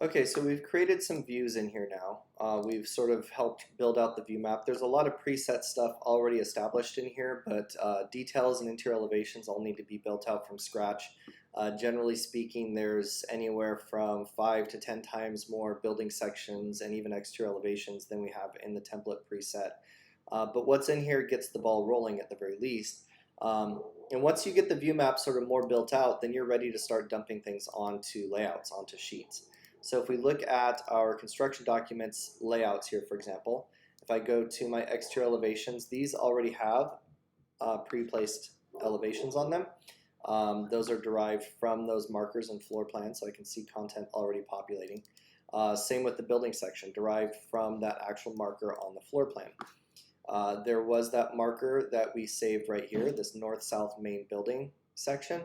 Okay, so we've created some views in here now. We've sort of helped build out the view map. There's a lot of preset stuff already established in here, but details and interior elevations all need to be built out from scratch. Generally speaking, there's anywhere from 5 to 10 times more building sections and even exterior elevations than we have in the template preset. But what's in here gets the ball rolling at the very least. And once you get the view map sort of more built out, then you're ready to start dumping things onto layouts, onto sheets. So if we look at our construction documents layouts here, for example, if I go to my exterior elevations, these already have pre-placed elevations on them. Those are derived from those markers and floor plans, so I can see content already populating. Same with the building section, derived from that actual marker on the floor plan. There was that marker that we saved right here, this north-south main building section.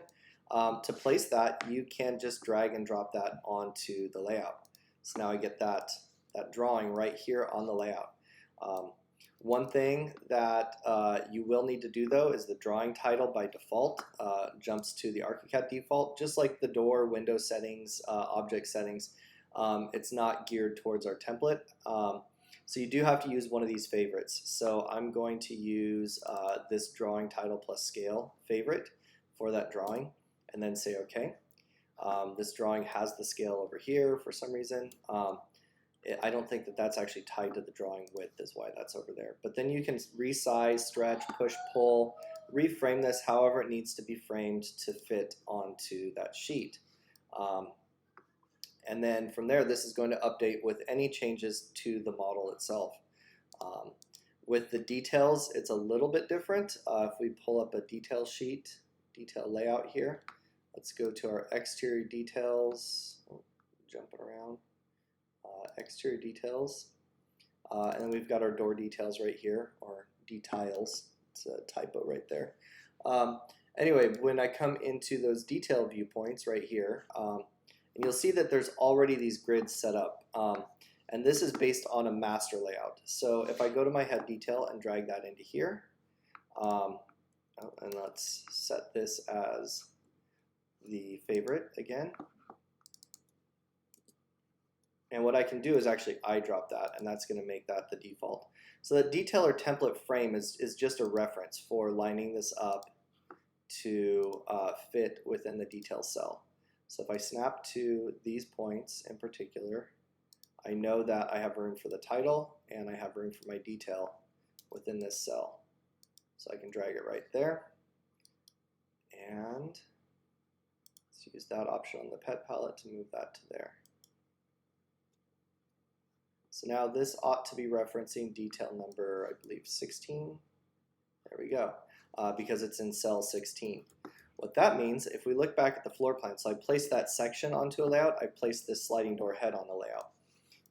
To place that, you can just drag and drop that onto the layout. So now I get that drawing right here on the layout. One thing that you will need to do though is the drawing title by default jumps to the ArchiCAD default, just like the door, window settings, object settings. It's not geared towards our template. So you do have to use one of these favorites. So I'm going to use this drawing title plus scale favorite for that drawing, and then say OK. This drawing has the scale over here for some reason. I don't think that that's actually tied to the drawing width is why that's over there. But then you can resize, stretch, push, pull, reframe this however it needs to be framed to fit onto that sheet. And then from there, this is going to update with any changes to the model itself. With the details, it's a little bit different. If we pull up a detail sheet, detail layout here, let's go to our exterior details, jumping around, exterior details, and then we've got our door details right here, or details, it's a typo right there. Anyway, when I come into those detail viewpoints right here, and you'll see that there's already these grids set up, and this is based on a master layout. So if I go to my head detail and drag that into here, and let's set this as the favorite again. And what I can do is actually eyedrop that, and that's going to make that the default. So the detail or template frame is just a reference for lining this up to fit within the detail cell. So if I snap to these points in particular, I know that I have room for the title and I have room for my detail within this cell. So I can drag it right there. And let's use that option on the pet palette to move that to there. So now this ought to be referencing detail number, I believe, 16. There we go, because it's in cell 16. What that means, if we look back at the floor plan, so I place that section onto a layout, I place this sliding door head on the layout.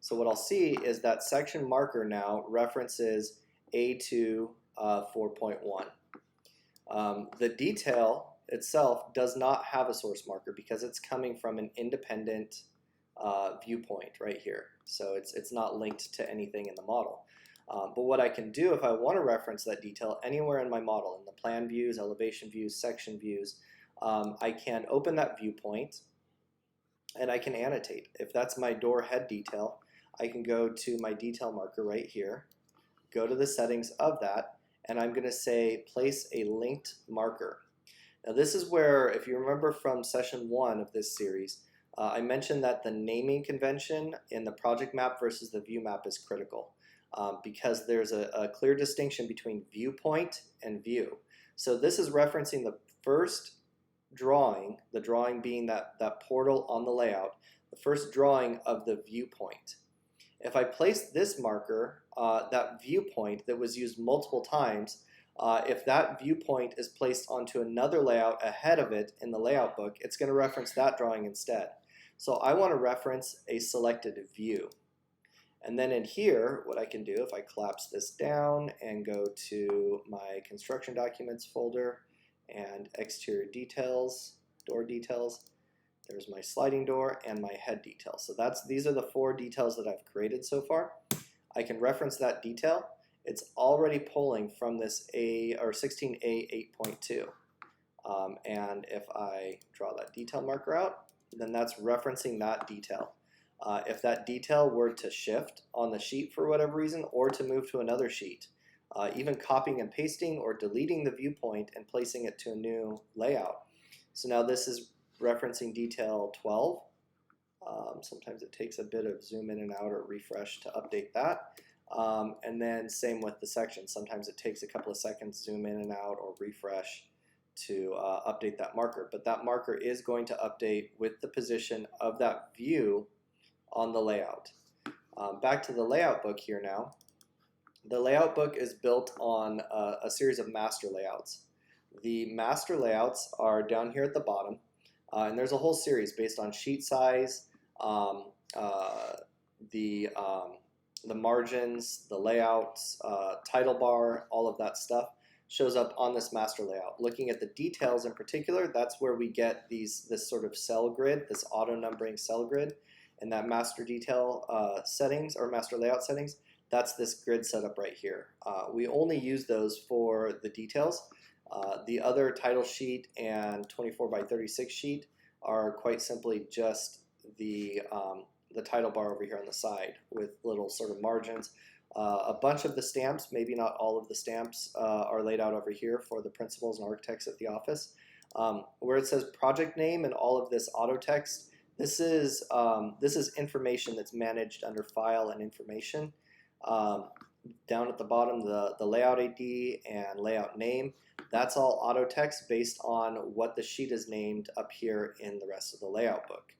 So what I'll see is that section marker now references A2 4.1. The detail itself does not have a source marker because it's coming from an independent viewpoint right here. So it's not linked to anything in the model. But what I can do if I want to reference that detail anywhere in my model, in the plan views, elevation views, section views, I can open that viewpoint and I can annotate. If that's my door head detail, I can go to my detail marker right here, go to the settings of that, and I'm going to say place a linked marker. Now this is where, if you remember from session 1 of this series, I mentioned that the naming convention in the project map versus the view map is critical. Because there's a clear distinction between viewpoint and view. So this is referencing the first drawing, the drawing being that portal on the layout, the first drawing of the viewpoint. If I place this marker, that viewpoint that was used multiple times, if that viewpoint is placed onto another layout ahead of it in the layout book, it's going to reference that drawing instead. So I want to reference a selected view. And then in here, what I can do, if I collapse this down and go to my construction documents folder and exterior details, door details, there's my sliding door and my head detail. So these are the 4 details that I've created so far. I can reference that detail. It's already pulling from this 16A 8.2. And if I draw that detail marker out, then that's referencing that detail. if that detail were to shift on the sheet for whatever reason or to move to another sheet. Even copying and pasting or deleting the viewpoint and placing it to a new layout. So now this is referencing detail 12. Sometimes it takes a bit of zoom in and out or refresh to update that. And then same with the section. Sometimes it takes a couple of seconds, zoom in and out or refresh to update that marker. But that marker is going to update with the position of that view on the layout. Back to the layout book here now. The layout book is built on a series of master layouts. The master layouts are down here at the bottom, and there's a whole series based on sheet size, the margins, the layouts, title bar, all of that stuff shows up on this master layout. Looking at the details in particular, that's where we get this sort of cell grid, this auto numbering cell grid, and that master detail settings or master layout settings. That's this grid setup right here. We only use those for the details. The other title sheet and 24 by 36 sheet are quite simply just the title bar over here on the side with little sort of margins. A bunch of the stamps, maybe not all of the stamps, are laid out over here for the principals and architects at the office. Where it says project name and all of this auto text, this is information that's managed under file and information. Down at the bottom, the layout ID and layout name, that's all auto text based on what the sheet is named up here in the rest of the layout book.